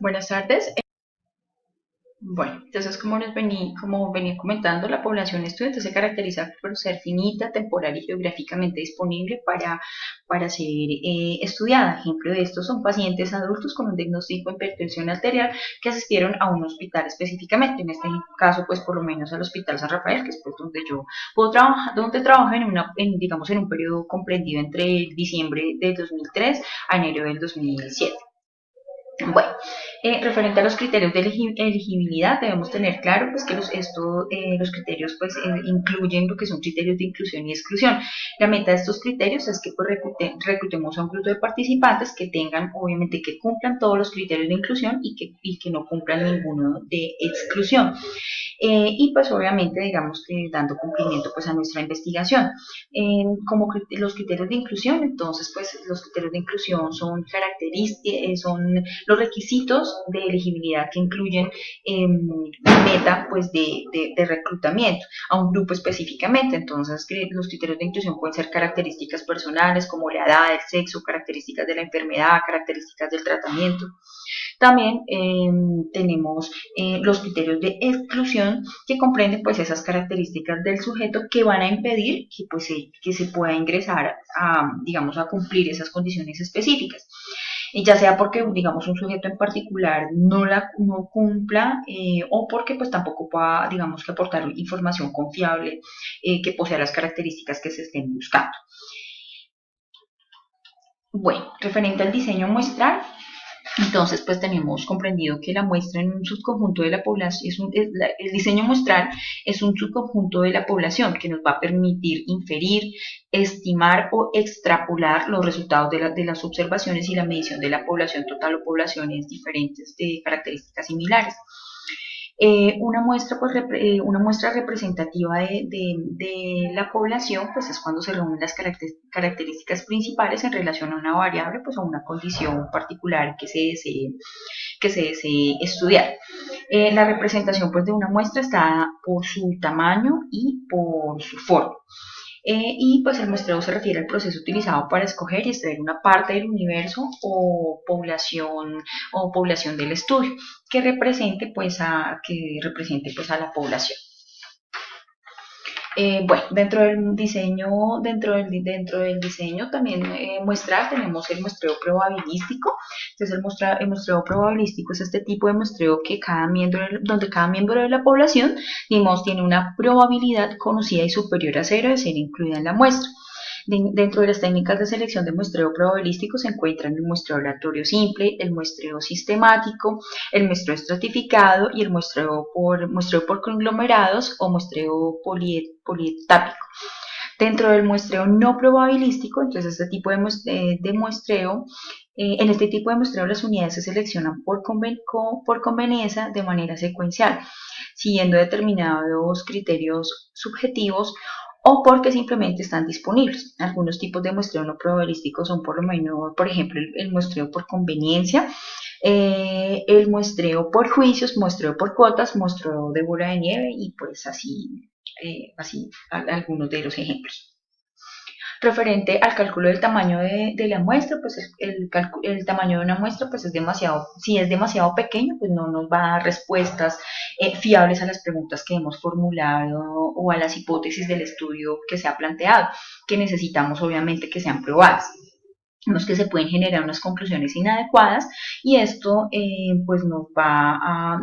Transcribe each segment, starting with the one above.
Buenas tardes. Bueno, entonces como venía comentando, la población estudiante se caracteriza por ser finita, temporal y geográficamente disponible para ser estudiada. Ejemplo de esto son pacientes adultos con un diagnóstico de hipertensión arterial que asistieron a un hospital específicamente. En este caso, pues por lo menos al Hospital San Rafael, que es pues donde yo puedo trabajar, donde trabajo digamos, en un periodo comprendido entre diciembre del 2003 a enero del 2007. Bueno, referente a los criterios de elegibilidad, debemos tener claro pues, que los criterios pues, incluyen lo que son criterios de inclusión y exclusión. La meta de estos criterios es que pues, reclutemos a un grupo de participantes que tengan, obviamente, que cumplan todos los criterios de inclusión y que no cumplan ninguno de exclusión. Y pues obviamente digamos que dando cumplimiento pues a nuestra investigación. Como los criterios de inclusión, entonces pues los criterios de inclusión son características, son los requisitos de elegibilidad que incluyen meta pues de reclutamiento a un grupo específicamente. Entonces los criterios de inclusión pueden ser características personales como la edad, el sexo, características de la enfermedad, características del tratamiento. También tenemos los criterios de exclusión que comprenden pues esas características del sujeto que van a impedir que se pueda ingresar a, digamos, a cumplir esas condiciones específicas. Ya sea porque, digamos, un sujeto en particular no cumpla o porque pues tampoco pueda, digamos, que aportar información confiable que posea las características que se estén buscando. Bueno, referente al diseño muestral, entonces, pues tenemos comprendido que la muestra en un subconjunto de la población, el diseño muestral es un subconjunto de la población que nos va a permitir inferir, estimar o extrapolar los resultados de las observaciones y la medición de la población total o poblaciones diferentes de características similares. Una muestra representativa de la población pues es cuando se reúnen las características principales en relación a una variable, pues a una condición particular que se desee estudiar. La representación pues de una muestra está por su tamaño y por su forma. Y pues el muestreo se refiere al proceso utilizado para escoger y extraer una parte del universo o población del estudio que represente pues a la población. Bueno, dentro del diseño también muestral tenemos el muestreo probabilístico. Entonces el muestreo probabilístico es este tipo de muestreo que donde cada miembro de la población, digamos, tiene una probabilidad conocida y superior a cero de ser incluida en la muestra. Dentro de las técnicas de selección de muestreo probabilístico se encuentran el muestreo aleatorio simple, el muestreo sistemático, el muestreo estratificado y el muestreo por conglomerados o muestreo polietápico. Dentro del muestreo no probabilístico, entonces en este tipo de muestreo las unidades se seleccionan por conveniencia de manera secuencial, siguiendo determinados criterios subjetivos o porque simplemente están disponibles. Algunos tipos de muestreo no probabilístico son por lo menos, por ejemplo, el muestreo por conveniencia, el muestreo por juicios, muestreo por cuotas, muestreo de bola de nieve y pues así algunos de los ejemplos. Referente al cálculo del tamaño de la muestra, pues el tamaño de una muestra pues es demasiado, si es demasiado pequeño, pues no nos va a dar respuestas fiables a las preguntas que hemos formulado o a las hipótesis del estudio que se ha planteado, que necesitamos obviamente que sean probadas. Vemos que se pueden generar unas conclusiones inadecuadas y esto pues no va a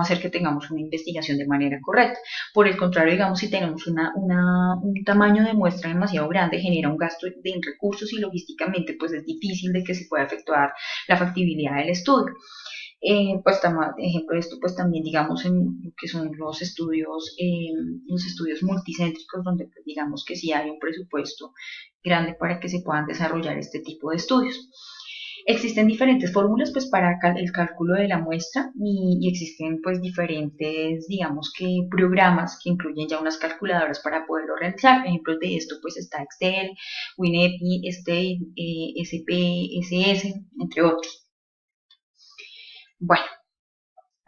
hacer que tengamos una investigación de manera correcta. Por el contrario, digamos, si tenemos un tamaño de muestra demasiado grande, genera un gasto en recursos y logísticamente pues es difícil de que se pueda efectuar la factibilidad del estudio. Pues ejemplo de esto pues también digamos en lo que son los estudios multicéntricos donde pues, digamos que sí hay un presupuesto grande para que se puedan desarrollar este tipo de estudios. Existen diferentes fórmulas pues para el cálculo de la muestra y existen pues diferentes digamos que programas que incluyen ya unas calculadoras para poderlo realizar. Ejemplos de esto pues está Excel, WinEpi, State, SPSS, entre otros. Bueno,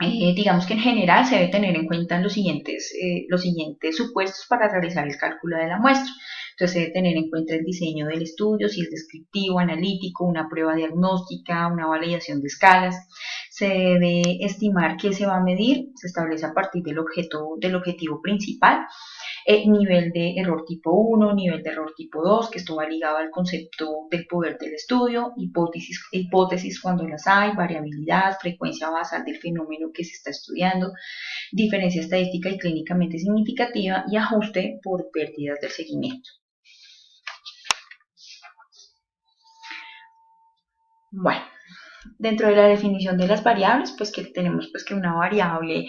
digamos que en general se debe tener en cuenta los siguientes supuestos para realizar el cálculo de la muestra. Entonces se debe tener en cuenta el diseño del estudio, si es descriptivo, analítico, una prueba diagnóstica, una validación de escalas. Se debe estimar qué se va a medir, se establece a partir del objetivo principal. Nivel de error tipo 1, nivel de error tipo 2, que esto va ligado al concepto del poder del estudio, hipótesis cuando las hay, variabilidad, frecuencia basal del fenómeno que se está estudiando, diferencia estadística y clínicamente significativa y ajuste por pérdidas del seguimiento. Bueno, dentro de la definición de las variables, pues que tenemos pues que una variable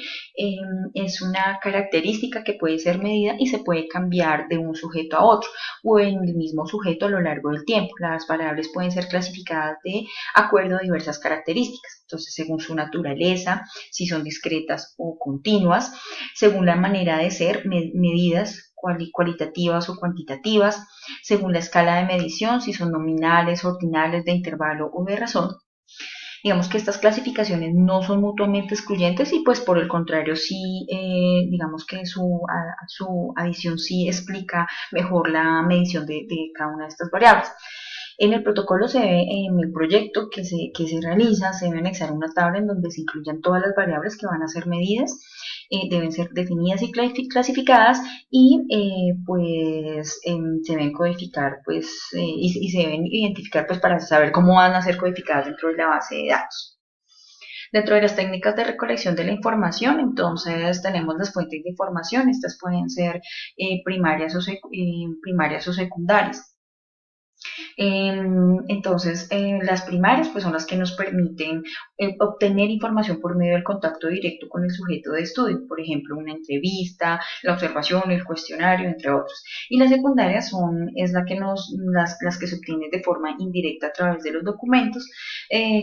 es una característica que puede ser medida y se puede cambiar de un sujeto a otro o en el mismo sujeto a lo largo del tiempo. Las variables pueden ser clasificadas de acuerdo a diversas características. Entonces, según su naturaleza, si son discretas o continuas, según la manera de ser, medidas cualitativas o cuantitativas, según la escala de medición, si son nominales, ordinales, de intervalo o de razón. Digamos que estas clasificaciones no son mutuamente excluyentes y pues por el contrario sí, digamos que su adición sí explica mejor la medición de cada una de estas variables. En el protocolo en el proyecto que se realiza, se debe anexar una tabla en donde se incluyan todas las variables que van a ser medidas, deben ser definidas y clasificadas y pues se deben codificar pues, y se deben identificar pues para saber cómo van a ser codificadas dentro de la base de datos. Dentro de las técnicas de recolección de la información, entonces tenemos las fuentes de información, estas pueden ser primarias o secundarias. Entonces, las primarias pues son las que nos permiten obtener información por medio del contacto directo con el sujeto de estudio, por ejemplo, una entrevista, la observación, el cuestionario, entre otros. Y las secundarias es las que se obtienen de forma indirecta a través de los documentos,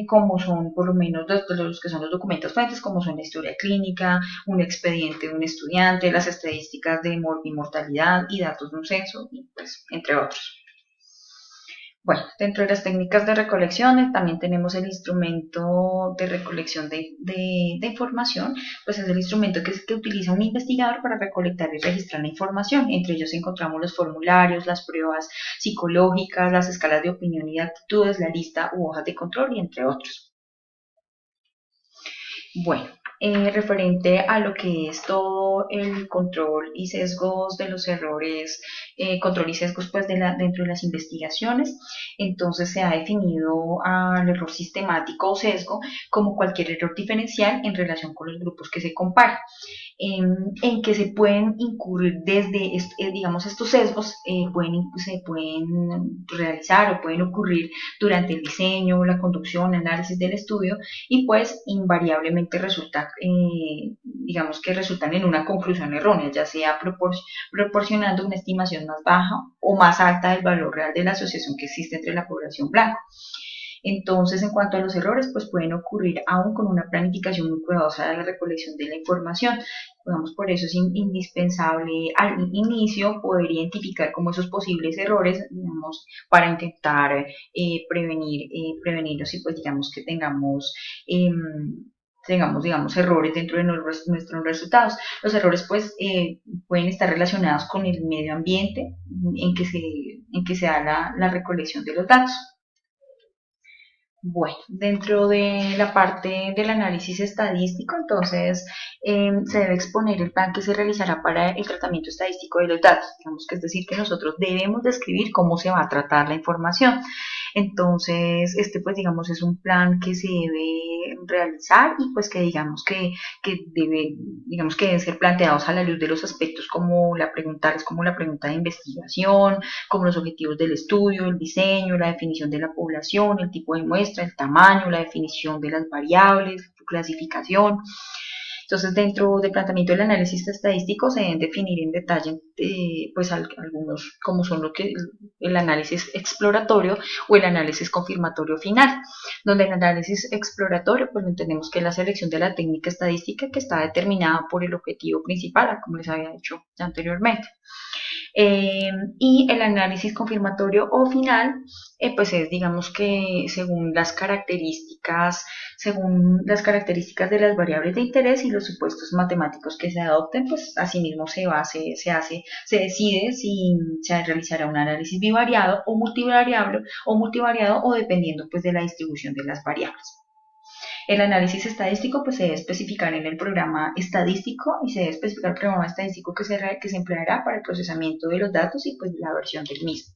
como son por lo menos los que son los documentos fuentes, como son la historia clínica, un expediente de un estudiante, las estadísticas de mortalidad y datos de un censo, y pues, entre otros. Bueno, dentro de las técnicas de recolección también tenemos el instrumento de recolección de información, pues es el instrumento que utiliza un investigador para recolectar y registrar la información. Entre ellos encontramos los formularios, las pruebas psicológicas, las escalas de opinión y de actitudes, la lista u hojas de control y entre otros. Bueno, referente a lo que es todo el control y sesgos de los errores, control y sesgos pues dentro de las investigaciones, entonces se ha definido al error sistemático o sesgo como cualquier error diferencial en relación con los grupos que se comparan. En que se pueden incurrir desde, digamos, estos sesgos se pueden realizar o pueden ocurrir durante el diseño, la conducción, análisis del estudio y pues invariablemente digamos que resultan en una conclusión errónea, ya sea proporcionando una estimación más baja o más alta del valor real de la asociación que existe entre la población blanca. Entonces, en cuanto a los errores, pues pueden ocurrir aún con una planificación muy cuidadosa de la recolección de la información. Digamos, por eso es indispensable al inicio poder identificar como esos posibles errores, digamos, para intentar prevenirlos y pues digamos que digamos, errores dentro de nuestros resultados. Los errores, pues, pueden estar relacionados con el medio ambiente en que se da la recolección de los datos. Bueno, dentro de la parte del análisis estadístico, entonces se debe exponer el plan que se realizará para el tratamiento estadístico de los datos. Digamos que es decir, que nosotros debemos describir cómo se va a tratar la información. Entonces, pues digamos es un plan que se debe realizar y pues que digamos digamos que deben ser planteados a la luz de los aspectos como como la pregunta de investigación, como los objetivos del estudio, el diseño, la definición de la población, el tipo de muestra, el tamaño, la definición de las variables, su clasificación. Entonces, dentro del planteamiento del análisis estadístico se deben definir en detalle pues algunos, como son el análisis exploratorio o el análisis confirmatorio final, donde el análisis exploratorio pues entendemos que es la selección de la técnica estadística que está determinada por el objetivo principal, como les había dicho anteriormente. Y el análisis confirmatorio o final, pues es, digamos que según las características de las variables de interés y los supuestos matemáticos que se adopten, pues asimismo se decide si se realizará un análisis bivariado o multivariado o dependiendo pues de la distribución de las variables. El análisis estadístico pues se debe especificar en el programa estadístico y se debe especificar el programa estadístico que se empleará para el procesamiento de los datos y pues la versión del mismo.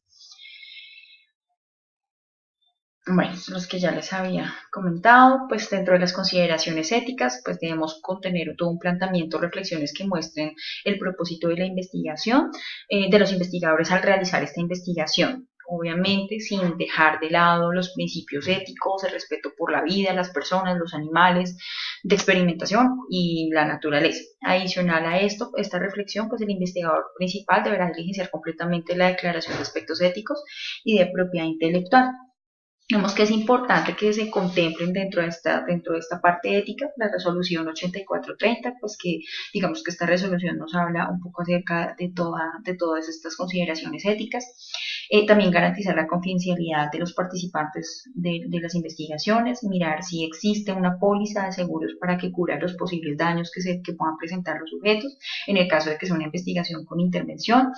Bueno, los que ya les había comentado, pues dentro de las consideraciones éticas, pues debemos contener todo un planteamiento, reflexiones que muestren el propósito de la investigación, de los investigadores al realizar esta investigación. Obviamente, sin dejar de lado los principios éticos, el respeto por la vida, las personas, los animales, de experimentación y la naturaleza. Adicional a esto, esta reflexión, pues el investigador principal deberá diligenciar completamente la declaración de aspectos éticos y de propiedad intelectual. Vemos que es importante que se contemplen dentro de esta parte ética la resolución 8430, pues que digamos que esta resolución nos habla un poco acerca de todas estas consideraciones éticas. También garantizar la confidencialidad de los participantes de las investigaciones, mirar si existe una póliza de seguros para que cubra los posibles daños que puedan presentar los sujetos en el caso de que sea una investigación con intervención.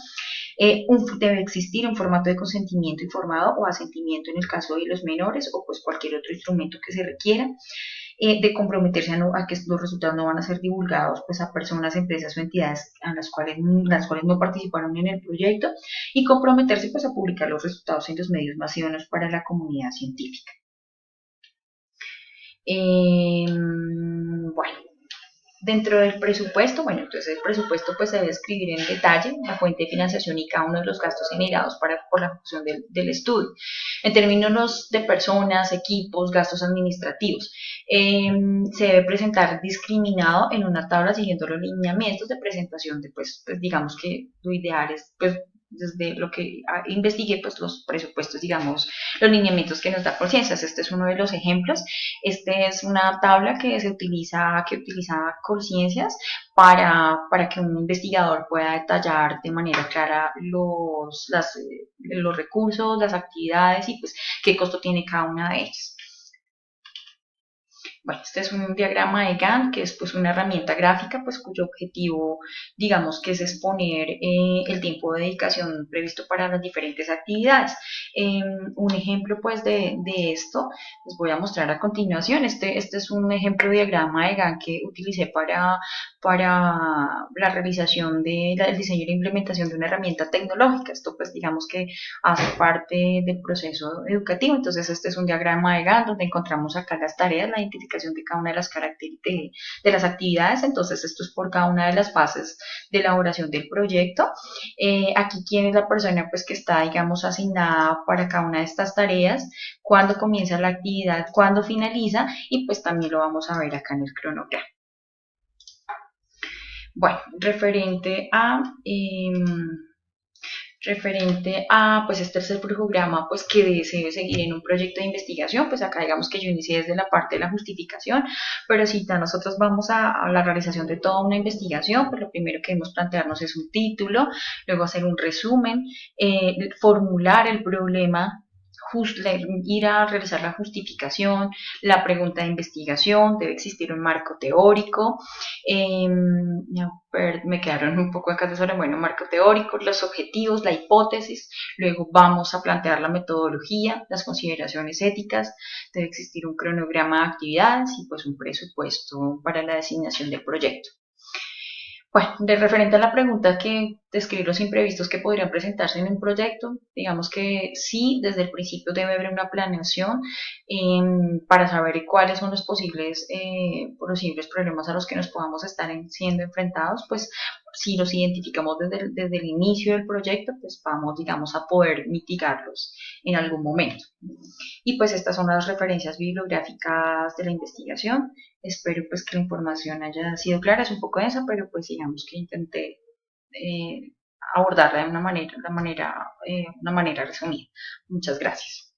Debe existir un formato de consentimiento informado o asentimiento en el caso de los menores o pues cualquier otro instrumento que se requiera, de comprometerse a que los resultados no van a ser divulgados pues a personas, empresas o entidades a las cuales no participaron en el proyecto y comprometerse pues a publicar los resultados en los medios más idóneos para la comunidad científica. Bueno, dentro del presupuesto, bueno, entonces el presupuesto pues se debe escribir en detalle la fuente de financiación y cada uno de los gastos generados por la ejecución del estudio. En términos de personas, equipos, gastos administrativos, se debe presentar discriminado en una tabla siguiendo los lineamientos de presentación de pues digamos que lo ideal es pues desde lo que investigué, pues los presupuestos, digamos, los lineamientos que nos da Colciencias. Este es uno de los ejemplos. Este es una tabla que utiliza Colciencias para que un investigador pueda detallar de manera clara los recursos, las actividades y pues qué costo tiene cada una de ellas. Bueno, este es un diagrama de Gantt, que es pues una herramienta gráfica, pues cuyo objetivo, digamos, que es exponer el tiempo de dedicación previsto para las diferentes actividades. Un ejemplo pues de esto les voy a mostrar a continuación. Este es un ejemplo de diagrama de Gantt que utilicé para la realización del diseño y la implementación de una herramienta tecnológica. Esto pues digamos que hace parte del proceso educativo. Entonces este es un diagrama de Gantt donde encontramos acá las tareas, la identificación de cada una de las características de las actividades. Entonces esto es por cada una de las fases de elaboración del proyecto. Aquí quién es la persona pues que está digamos asignada para cada una de estas tareas, cuándo comienza la actividad, cuándo finaliza y pues también lo vamos a ver acá en el cronograma. Bueno, referente a pues este tercer programa pues que se debe seguir en un proyecto de investigación, pues acá digamos que yo inicié desde la parte de la justificación, pero si nosotros vamos a la realización de toda una investigación, pues lo primero que debemos plantearnos es un título, luego hacer un resumen, formular el problema, ir a realizar la justificación, la pregunta de investigación, debe existir un marco teórico, me quedaron un poco acá de sobre, bueno, marco teórico, los objetivos, la hipótesis, luego vamos a plantear la metodología, las consideraciones éticas, debe existir un cronograma de actividades y pues un presupuesto para la designación del proyecto. Bueno, de referente a la pregunta que describe los imprevistos que podrían presentarse en un proyecto, digamos que sí, desde el principio debe haber una planeación para saber cuáles son los posibles problemas a los que nos podamos estar siendo enfrentados, pues si los identificamos desde el inicio del proyecto, pues vamos, digamos, a poder mitigarlos en algún momento. Y pues estas son las referencias bibliográficas de la investigación. Espero pues que la información haya sido clara, es un poco densa, pero pues digamos que intenté abordarla de una manera resumida. Muchas gracias.